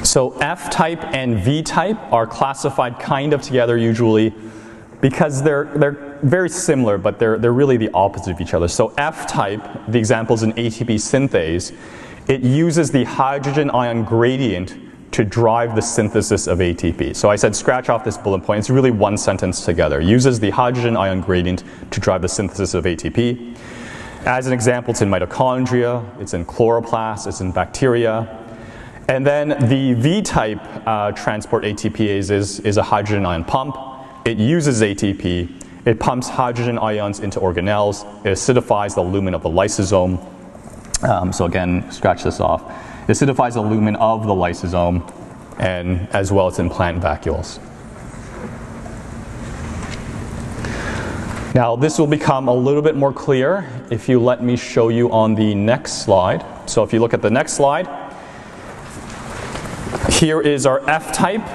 So F-type and V-type are classified kind of together usually because they're very similar, but they're really the opposite of each other. So F-type, the example is an ATP synthase. It uses the hydrogen ion gradient to drive the synthesis of ATP. So I said scratch off this bullet point. It's really one sentence together. Uses the hydrogen ion gradient to drive the synthesis of ATP. As an example, it's in mitochondria, it's in chloroplasts, it's in bacteria. And then the V-type transport ATPase is a hydrogen ion pump. It uses ATP. It pumps hydrogen ions into organelles. It acidifies the lumen of the lysosome. So again, scratch this off. It acidifies the lumen of the lysosome, and as well as in plant vacuoles. Now this will become a little bit more clear if you let me show you on the next slide. So if you look at the next slide, here is our F-type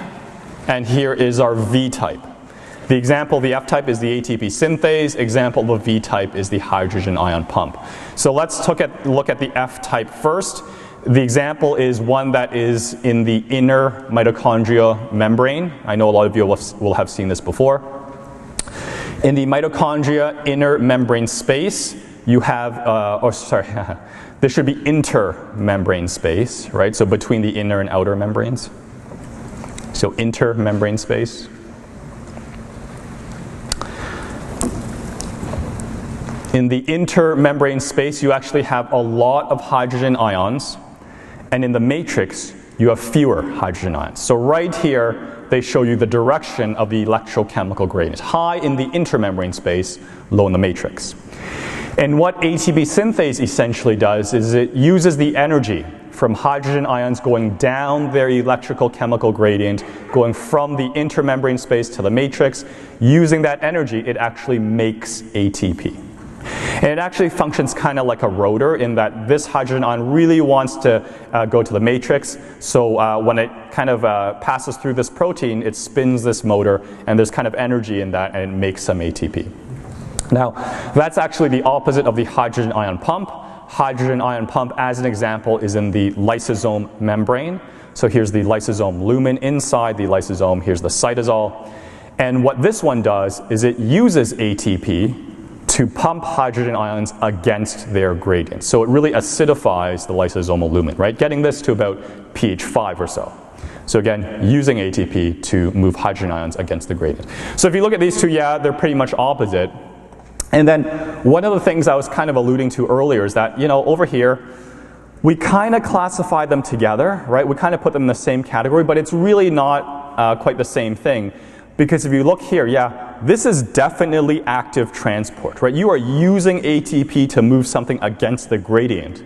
and here is our V-type. The example of the F-type is the ATP synthase. Example of the V-type is the hydrogen ion pump. So let's look at the F-type first. The example is one that is in the inner mitochondria membrane. I know a lot of you will have seen this before. In the mitochondria inner membrane space, you have, this should be intermembrane space, right? So between the inner and outer membranes. So intermembrane space. In the intermembrane space, you actually have a lot of hydrogen ions, and in the matrix, you have fewer hydrogen ions. So right here, they show you the direction of the electrochemical gradient. High in the intermembrane space, low in the matrix. And what ATP synthase essentially does is it uses the energy from hydrogen ions going down their electrical chemical gradient, going from the intermembrane space to the matrix. Using that energy, it actually makes ATP. And it actually functions kind of like a rotor in that this hydrogen ion really wants to go to the matrix. So when it kind of passes through this protein, it spins this motor, and there's kind of energy in that, and it makes some ATP. Now, that's actually the opposite of the hydrogen ion pump. Hydrogen ion pump, as an example, is in the lysosome membrane. So here's the lysosome lumen. Inside the lysosome, here's the cytosol. And what this one does is it uses ATP to pump hydrogen ions against their gradient. So it really acidifies the lysosomal lumen, right? Getting this to about pH 5 or so. So again, using ATP to move hydrogen ions against the gradient. So if you look at these two, yeah, they're pretty much opposite. And then one of the things I was kind of alluding to earlier is that, you know, over here, we kind of classify them together, right? We kind of put them in the same category, but it's really not quite the same thing. Because if you look here, yeah, this is definitely active transport, right? You are using ATP to move something against the gradient.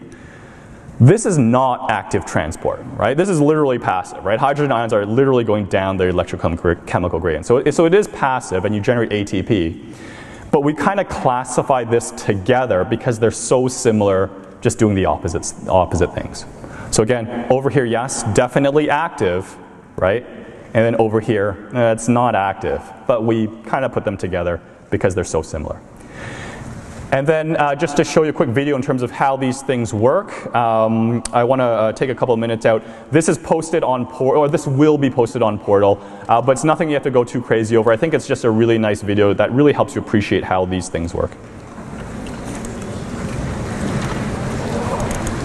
This is not active transport, right? This is literally passive, right? Hydrogen ions are literally going down their electrochemical gradient. So it is passive, and you generate ATP. But we kind of classify this together because they're so similar, just doing the opposite things. So again, over here, yes, definitely active, right? And then over here, it's not active, but we kind of put them together because they're so similar. And then just to show you a quick video in terms of how these things work, I want to take a couple of minutes out. This is posted on Portal, or this will be posted on Portal, but it's nothing you have to go too crazy over. I think it's just a really nice video that really helps you appreciate how these things work.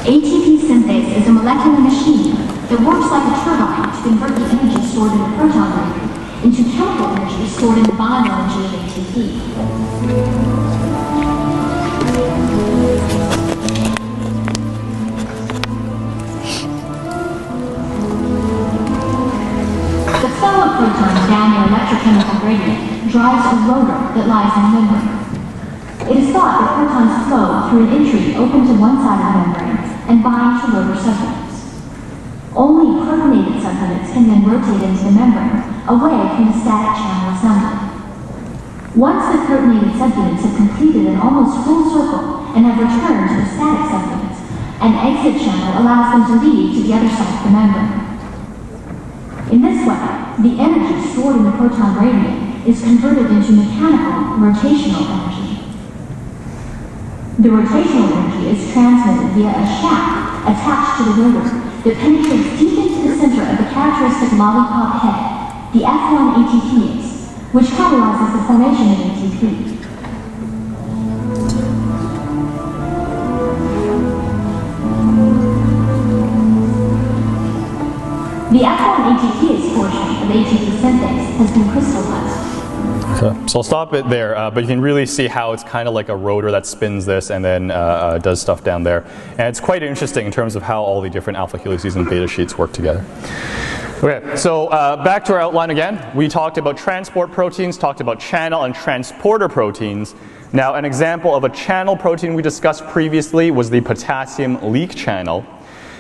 ATP synthase is a molecular machine that works like a turbine to convert the energy stored in the proton gradient into chemical energy stored in the bond energy of ATP. The flow of protons down the electrochemical gradient drives a rotor that lies in the membrane. It is thought that protons flow through an entry open to one side of the membrane and bind to rotor subunits. Only protonated subunits can then rotate into the membrane, away from the static channel assembly. Once the protonated subunits have completed an almost full circle and have returned to the static subunits, an exit channel allows them to lead to the other side of the membrane. In this way, the energy stored in the proton gradient is converted into mechanical rotational energy. The rotational energy is transmitted via a shaft attached to the rotor that penetrates deep into the center of the characteristic lollipop head, the F1 ATPase, which catalyzes the formation of ATP. The F1 ATPase portion of ATP synthase has been crystallized. So I'll stop it there, but you can really see how it's kind of like a rotor that spins this and then does stuff down there. And it's quite interesting in terms of how all the different alpha helices and beta sheets work together. Okay, so back to our outline again. We talked about transport proteins, talked about channel and transporter proteins. Now, an example of a channel protein we discussed previously was the potassium leak channel.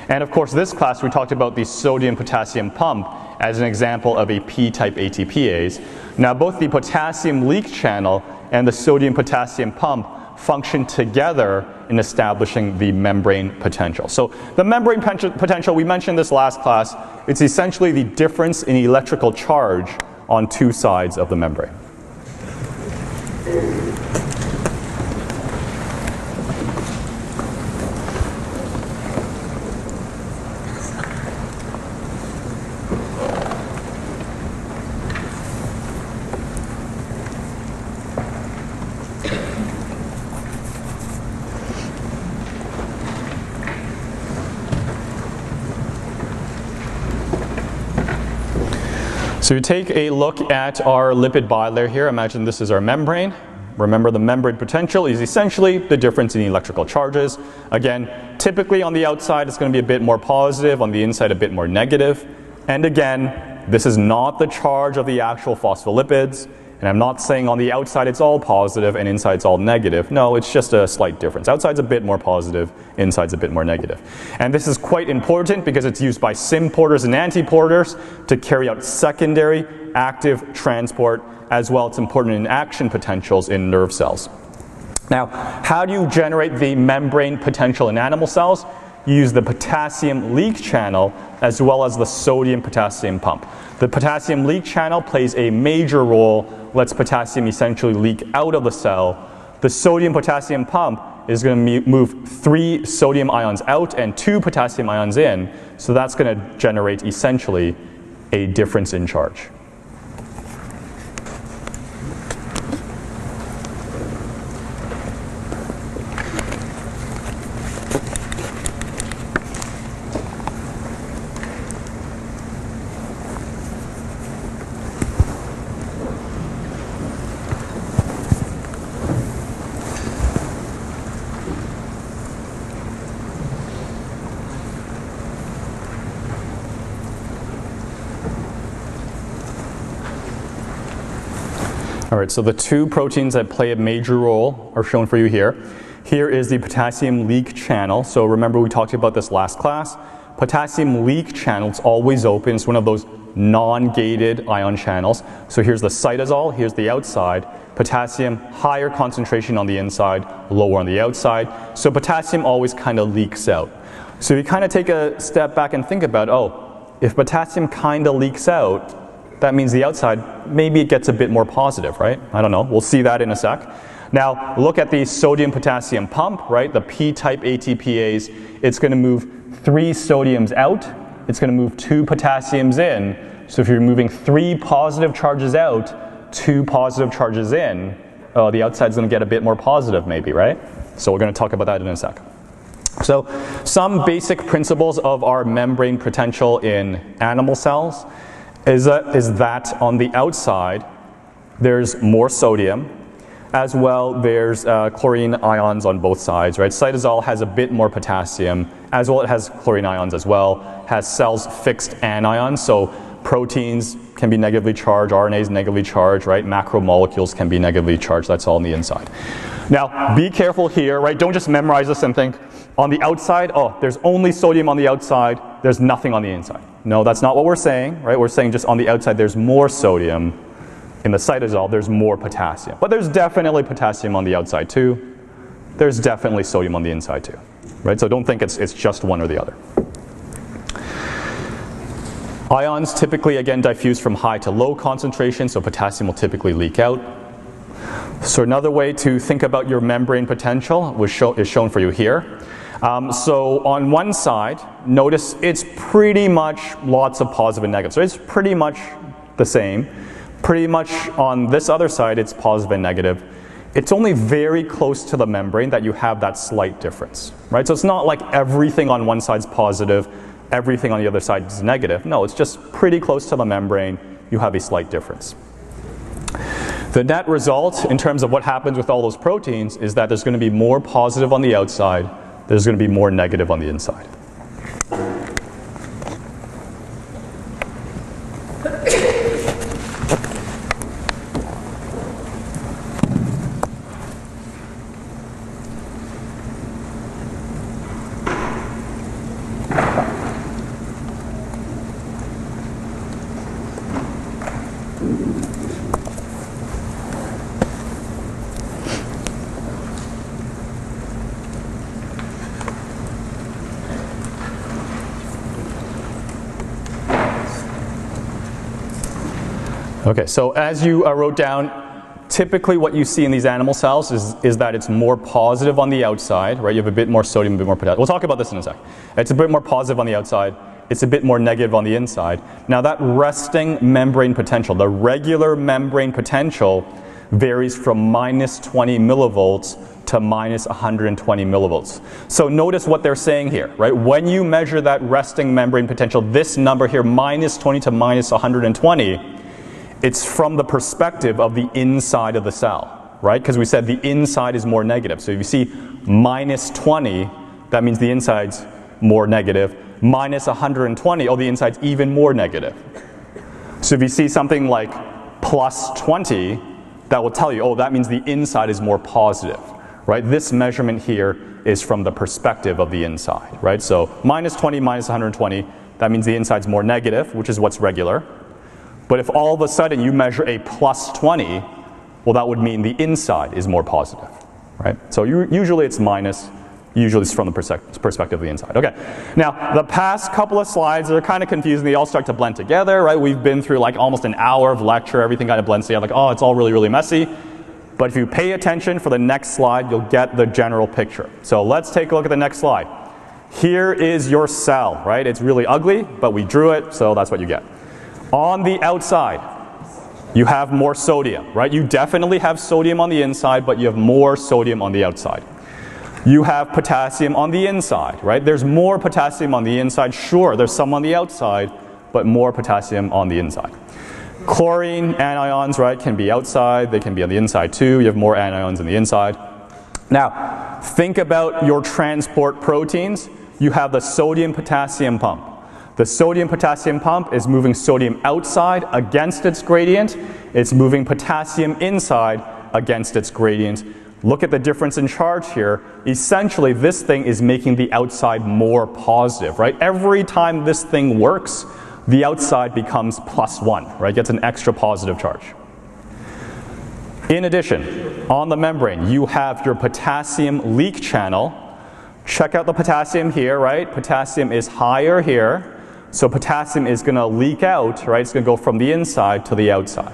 And of course, this class we talked about the sodium-potassium pump as an example of a P-type ATPase. Now, both the potassium leak channel and the sodium-potassium pump function together in establishing the membrane potential. So the membrane potential, we mentioned this last class, it's essentially the difference in electrical charge on two sides of the membrane. So you take a look at our lipid bilayer here. Imagine this is our membrane. Remember, the membrane potential is essentially the difference in electrical charges. Again, typically on the outside it's going to be a bit more positive, on the inside a bit more negative. And again, this is not the charge of the actual phospholipids. And I'm not saying on the outside it's all positive and inside it's all negative. No, it's just a slight difference. Outside's a bit more positive, inside's a bit more negative. And this is quite important because it's used by symporters and antiporters to carry out secondary active transport. As well, it's important in action potentials in nerve cells. Now, how do you generate the membrane potential in animal cells? You use the potassium leak channel as well as the sodium-potassium pump. The potassium leak channel plays a major role, lets potassium essentially leak out of the cell. The sodium-potassium pump is going to move 3 sodium ions out and 2 potassium ions in, so that's going to generate essentially a difference in charge. All right, so the two proteins that play a major role are shown for you here. Here is the potassium leak channel. So remember we talked about this last class. Potassium leak channel, it's always open. It's one of those non-gated ion channels. So here's the cytosol, here's the outside. Potassium, higher concentration on the inside, lower on the outside. So potassium always kind of leaks out. So you kind of take a step back and think about, oh, if potassium kind of leaks out, that means the outside, maybe it gets a bit more positive, right? I don't know, we'll see that in a sec. Now, look at the sodium-potassium pump, right? The P-type ATPase, it's going to move 3 sodiums out, it's going to move 2 potassiums in. So if you're moving 3 positive charges out, 2 positive charges in, the outside's going to get a bit more positive maybe, right? So we're going to talk about that in a sec. So some basic principles of our membrane potential in animal cells is that on the outside there's more sodium, as well there's chlorine ions on both sides, right? Cytosol has a bit more potassium, as well it has chlorine ions as well, has cells fixed anions, so proteins can be negatively charged, RNAs negatively charged, right? Macromolecules can be negatively charged, that's all on the inside. Now, be careful here, right? Don't just memorize this and think, on the outside, oh, there's only sodium on the outside, there's nothing on the inside. No, that's not what we're saying, right? We're saying just on the outside there's more sodium. In the cytosol, there's more potassium. But there's definitely potassium on the outside too. There's definitely sodium on the inside too, right? So don't think it's just one or the other. Ions typically, again, diffuse from high to low concentration, so potassium will typically leak out. So another way to think about your membrane potential is shown for you here. So on one side, notice it's pretty much lots of positive and negative. So it's pretty much the same. Pretty much on this other side, it's positive and negative. It's only very close to the membrane that you have that slight difference, right? So it's not like everything on one side's positive, everything on the other side is negative. No, it's just pretty close to the membrane, you have a slight difference. The net result in terms of what happens with all those proteins is that there's going to be more positive on the outside, there's going to be more negative on the inside. Okay, so as you wrote down, typically what you see in these animal cells is that it's more positive on the outside, right? You have a bit more sodium, a bit more potassium. We'll talk about this in a sec. It's a bit more positive on the outside, it's a bit more negative on the inside. Now that resting membrane potential, the regular membrane potential, varies from minus 20 millivolts to minus 120 millivolts. So notice what they're saying here, right? When you measure that resting membrane potential, this number here, minus 20 to minus 120, it's from the perspective of the inside of the cell, right? Because we said the inside is more negative. So if you see minus 20, that means the inside's more negative. Minus 120, oh, the inside's even more negative. So if you see something like plus 20, that will tell you, oh, that means the inside is more positive, right? This measurement here is from the perspective of the inside, right? So minus 20, minus 120, that means the inside's more negative, which is what's regular. But if all of a sudden you measure a plus 20, well, that would mean the inside is more positive, right? So usually it's minus, usually it's from the perspective of the inside. Okay, now the past couple of slides are kind of confusing. They all start to blend together, right? We've been through like almost an hour of lecture. Everything kind of blends together, like, oh, it's all really, really messy. But if you pay attention for the next slide, you'll get the general picture. So let's take a look at the next slide. Here is your cell, right? It's really ugly, but we drew it, so that's what you get. On the outside, you have more sodium, right? You definitely have sodium on the inside, but you have more sodium on the outside. You have potassium on the inside, right? There's more potassium on the inside. Sure, there's some on the outside, but more potassium on the inside. Chlorine anions, right, can be outside. They can be on the inside too. You have more anions on the inside. Now, think about your transport proteins. You have the sodium-potassium pump. The sodium-potassium pump is moving sodium outside against its gradient. It's moving potassium inside against its gradient. Look at the difference in charge here. Essentially, this thing is making the outside more positive, right? Every time this thing works, the outside becomes +1, right? Gets an extra positive charge. In addition, on the membrane, you have your potassium leak channel. Check out the potassium here, right? Potassium is higher here. So potassium is going to leak out, right? It's going to go from the inside to the outside.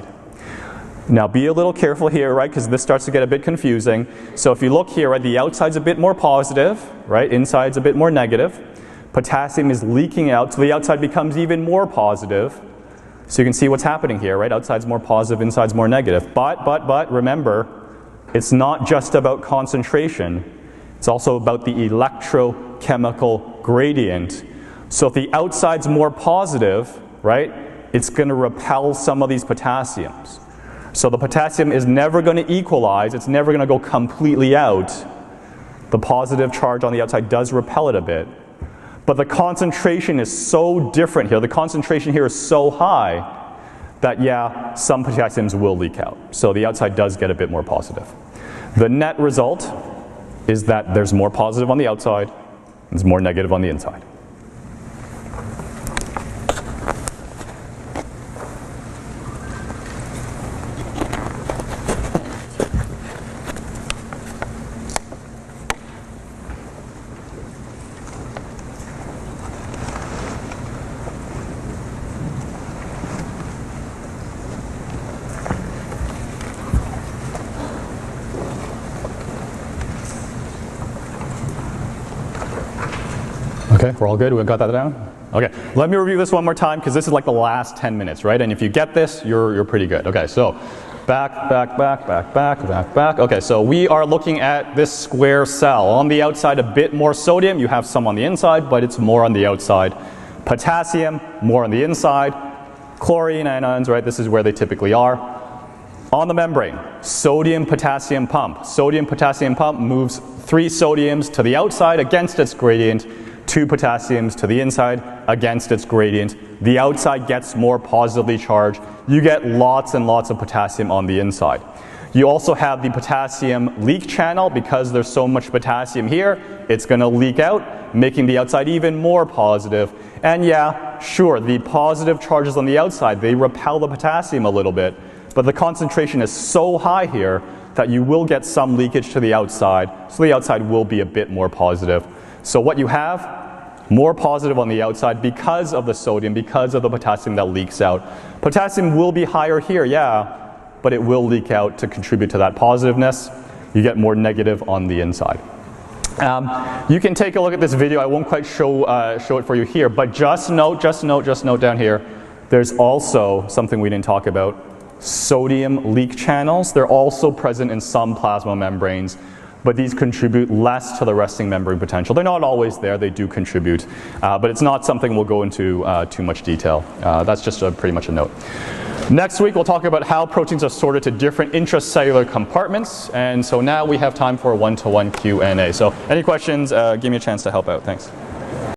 Now be a little careful here, right? Because this starts to get a bit confusing. So if you look here, right, the outside's a bit more positive, right? Inside's a bit more negative. Potassium is leaking out, so the outside becomes even more positive. So you can see what's happening here, right? Outside's more positive, inside's more negative. But remember, it's not just about concentration. It's also about the electrochemical gradient. So if the outside's more positive, right, it's going to repel some of these potassiums. So the potassium is never going to equalize. It's never going to go completely out. The positive charge on the outside does repel it a bit. But the concentration is so different here. The concentration here is so high that, yeah, some potassiums will leak out. So the outside does get a bit more positive. The net result is that there's more positive on the outside, and there's more negative on the inside. Okay, we're all good? We got that down? Okay, let me review this one more time because this is like the last 10 minutes, right? And if you get this, you're pretty good. Okay, so back. Okay, so we are looking at this square cell. On the outside, a bit more sodium. You have some on the inside, but it's more on the outside. Potassium, more on the inside. Chlorine anions, right? This is where they typically are. On the membrane, sodium-potassium pump. Sodium-potassium pump moves 3 sodiums to the outside against its gradient, 2 potassiums to the inside against its gradient. The outside gets more positively charged. You get lots and lots of potassium on the inside. You also have the potassium leak channel. Because there's so much potassium here, it's going to leak out, making the outside even more positive. And yeah, sure, the positive charges on the outside, they repel the potassium a little bit, but the concentration is so high here that you will get some leakage to the outside, so the outside will be a bit more positive. So what you have, more positive on the outside because of the sodium, because of the potassium that leaks out. Potassium will be higher here, yeah, but it will leak out to contribute to that positiveness. You get more negative on the inside. You can take a look at this video. I won't quite show it for you here, but just note down here, there's also something we didn't talk about, sodium leak channels. They're also present in some plasma membranes, but these contribute less to the resting membrane potential. They're not always there, they do contribute, but it's not something we'll go into too much detail. That's just pretty much a note. Next week we'll talk about how proteins are sorted to different intracellular compartments, and so now we have time for a one-to-one Q&A. So any questions, give me a chance to help out. Thanks.